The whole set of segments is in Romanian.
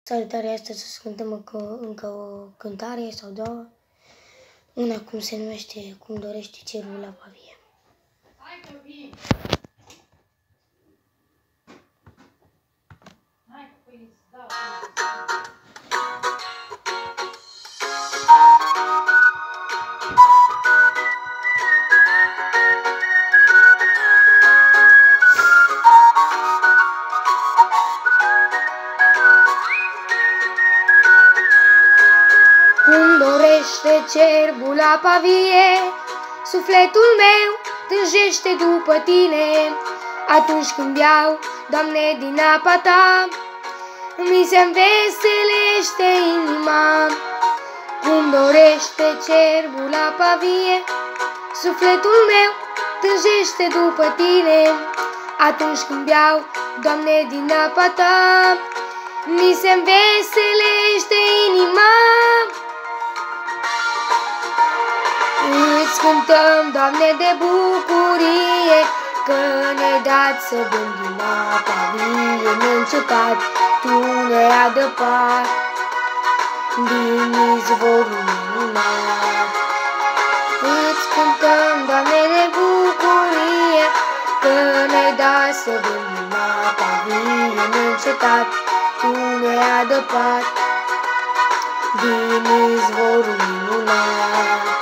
Salutare, astăzi să cântăm încă o cântare sau două. Una cum se numește Cum dorește cerul la pavie. Hai copii! Hai copii, îți dau. Cum dorește cerbul la pavie, sufletul meu tânjește după tine. Atunci când beau, Doamne, din apa ta, mi se înveselește inima. Cum dorește cerbul la pavie, sufletul meu tânjește după tine. Atunci când beau, Doamne, din apa ta, mi se înveselește inima. Îți cântăm, Doamne, de bucurie, că ne-ai dat să bem din apa vie neîncetat. Tu ne-ai adăpat din izvorul minunat. Îți cântăm, Doamne, de bucurie, că ne-ai dat să bem din apa vie neîncetat. Tu ne-ai adăpat din izvorul minunat.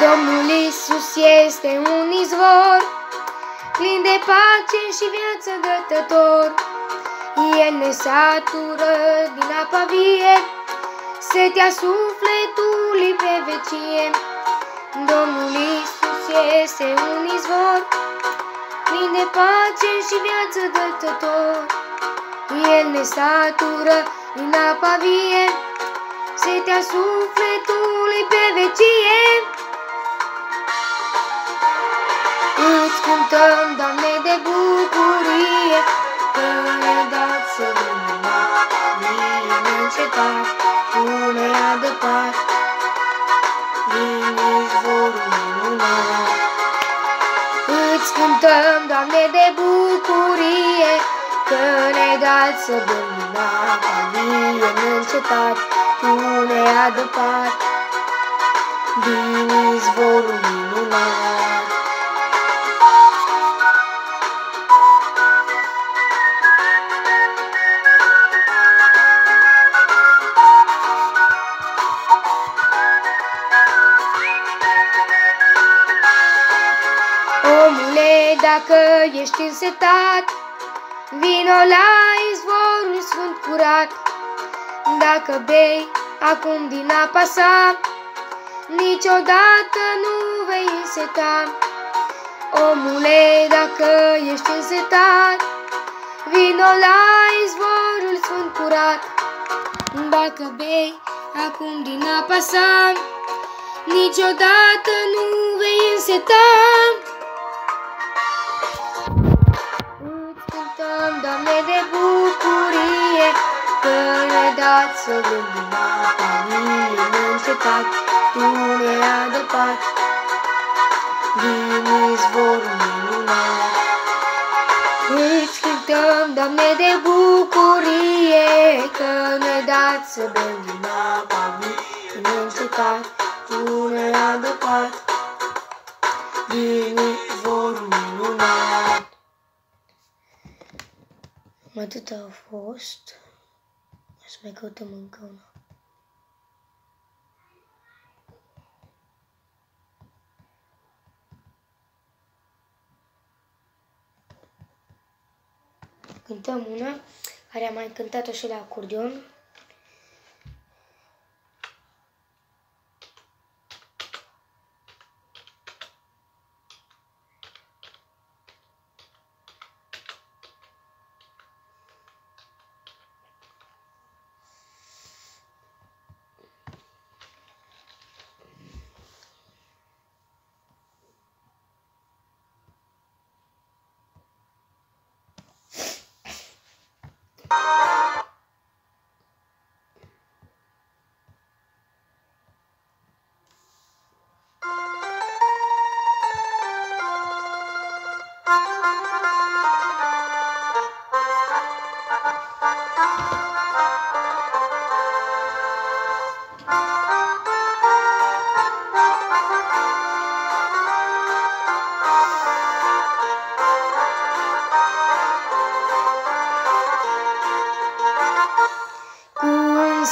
Domnul Iisus este un izvor plin de pace și viață dătător. El ne satură din apa vie, setea sufletului pe vecie. Domnul Iisus este un izvor plin de pace și viață dătător. El ne satură din apa vie, setea sufletului pe vecie. Îți cântăm, Doamne, de bucurie, că ne-ai dat să bem din apa vie neîncetat. Tu ne-ai adăpat din izvorul minunat. Îți cântăm, Doamne, de bucurie, că ne-ai dat să bem din apa vie neîncetat. Tu ne-ai adăpat din izvorul minunat. Omule, dacă ești însetat, vino la izvorul sfânt curat. Dacă bei acum din apa sa, niciodată nu vei înseta. Omule, dacă ești însetat, vino la izvorul sfânt curat. Dacă bei acum din apa sa, niciodată nu vei înseta. Îți cântăm, Doamne, de bucurie, că ne-ai dat să bem din apa vie neîncetat. Tu ne-ai adăpat din izvorul minunat. Îți cântăm, Doamne, de bucurie, că ne-ai dat să bem din apa vie neîncetat. Tu ne-ai adăpat din izvorul minunat. Atât a fost. Să mai căutăm încă una. Cântăm una care am mai cântat-o și la acordeon.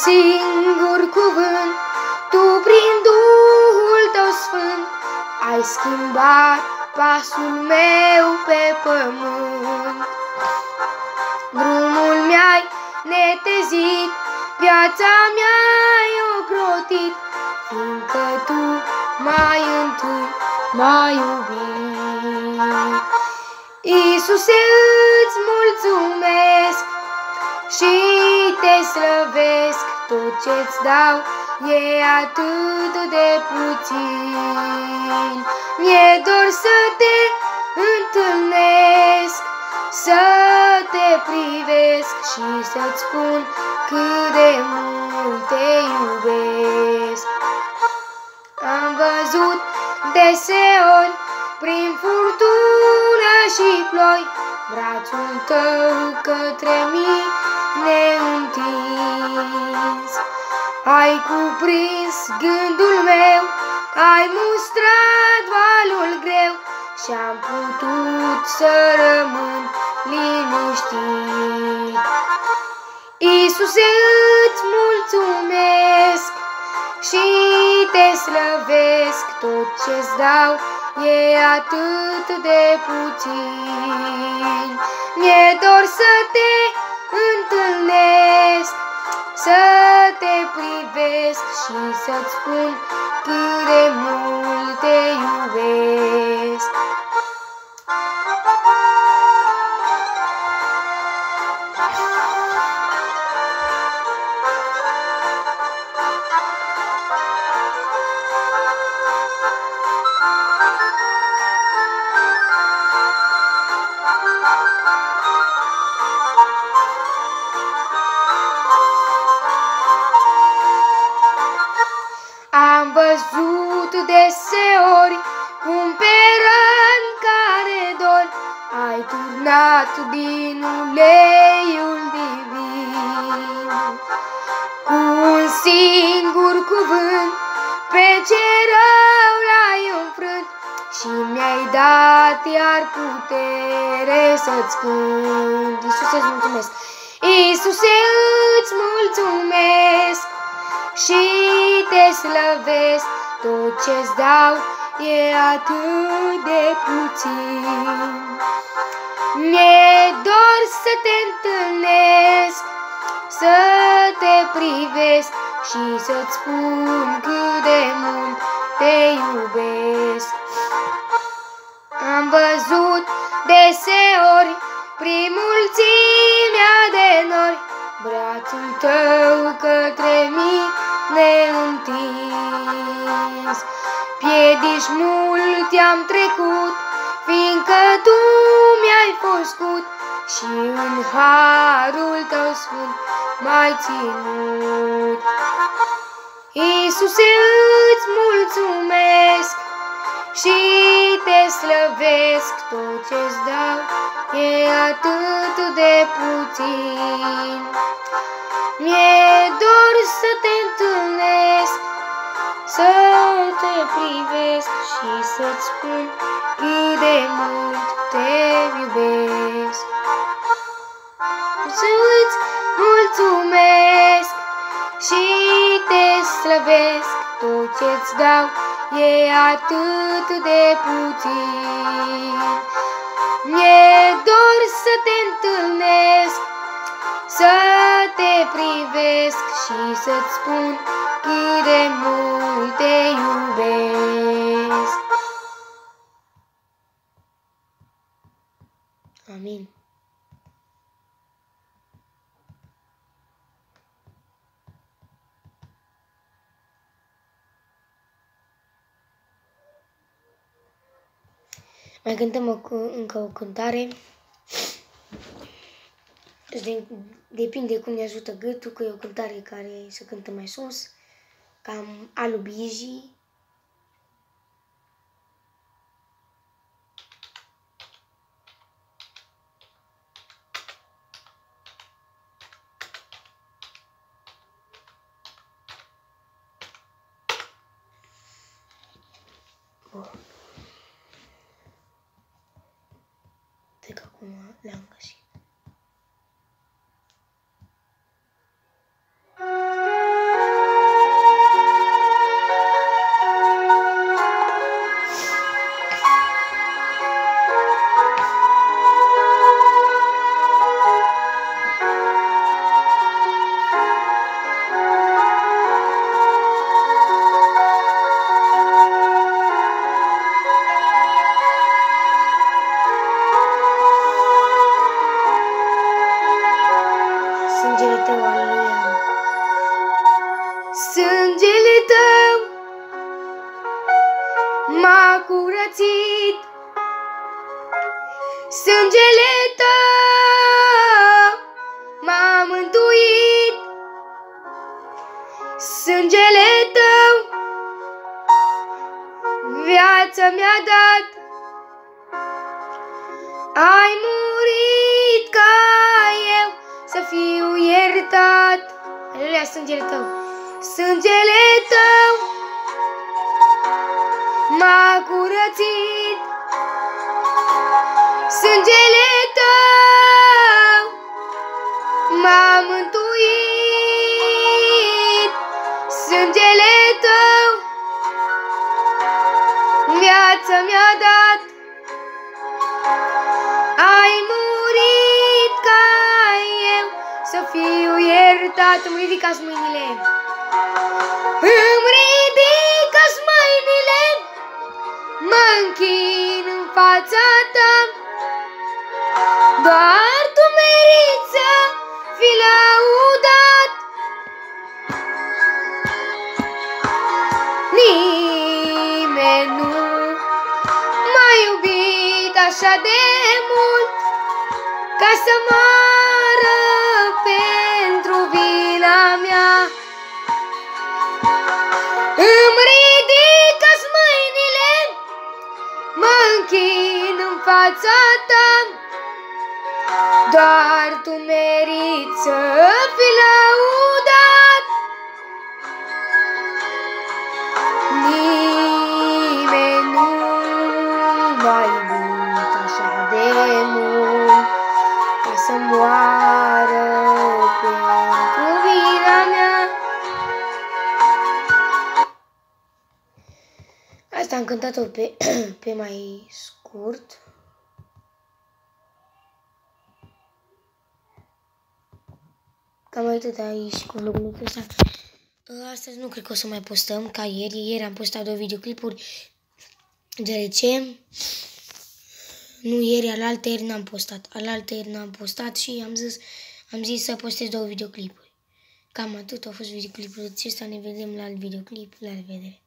singur cuvânt, Tu prin Duhul Tău Sfânt ai schimbat pasul meu pe pământ. Drumul mi-ai netezit, viața mi-ai ocrotit, fiindcă Tu mai întâi m-ai iubit. Iisuse, îți mulțumesc și Te slăvesc, tot ce-ți dau e atât de puțin. Mi-e dor să Te întâlnesc, să Te privesc și să-ți spun cât de mult Te iubesc. Am văzut deseori prin furtună și ploi brațul Tău către mine întins. Ai cuprins gândul meu, ai mustrat valul greu și-am putut să rămân liniștit. Iisuse, îți mulțumesc și Te slăvesc, tot ce-ți dau e atât de puțin. Mi-e dor să Te întâlnesc, să Te privesc și să-ți spun cât de mult Te iubesc. Am văzut deseori cum pe răni care dor ai turnat din uleiul divin. Cu un singur cuvânt pe ce rău l-ai înfrânt și mi-ai dat iar putere să-ți cânt. Iisuse, îți mulțumesc! Iisuse, îți mulțumesc și Te slăvesc, tot ce-ți dau e atât de puțin. Mi-e dor să Te întâlnesc, să Te privesc și să-ți spun cât de mult Te iubesc. Am văzut deseori prin mulțimea de nori brațul Tău către mine întins. Piedici multe am trecut, fiindcă Tu mi-ai făcut și în harul Tău sfânt m-ai ținut. Iisuse, îți mulțumesc și Te slăvesc, tot ce-ți dau e atât de puțin. Mi-e dor să Te întâlnesc, să Te privesc și să-ți spun cât de mult Te iubesc. Să-ți mulțumesc și Te slăvesc, tot ce-ți dau e atât de puțin. Mi-e dor să Te întâlnesc, să Te privesc și să-ți spun cât de mult Te iubesc. Amin. Mai cântăm încă o cântare. Depinde cum ne ajută gâtul, că e o cântare care se cântă mai sus, cam Alu Biji. Cred că acum le-am găsit. Sângele tău m-a curățit, sângele tău m-a mântuit, sângele tău viața mi-a dat. Ai murit ca eu să fiu iertat. Aleluia, sângele tău. Sângele tău m-a curățit, sângele tău m-a mântuit, sângele tău viața mi-a dat. Ai murit ca eu să fiu iertat. Îmi ridicați mâinile. Îmi ridicați mâinile, mă închin în fața ta. Doar tu meriți să fii lăudat. Nimeni nu m-a iubit așa de mult, ca să moară pentru vina mea. Îmi ridică-ți mâinile, mă închin în fața ta. Doar tu meriți să fii lăudat. Nimeni nu m-a iubit așa de mult, ca să moară pentru vina mea. Asta am cântat-o pe mai scurt. Cam atât aici cu vlogul ăsta. Astăzi nu cred că o să mai postăm ca ieri. Ieri am postat 2 videoclipuri. Deoarece nu ieri, alaltăieri n-am postat. Alaltăieri n-am postat și am zis să postez 2 videoclipuri. Cam atât au fost videoclipul acesta. Ne vedem la alt videoclip. La revedere!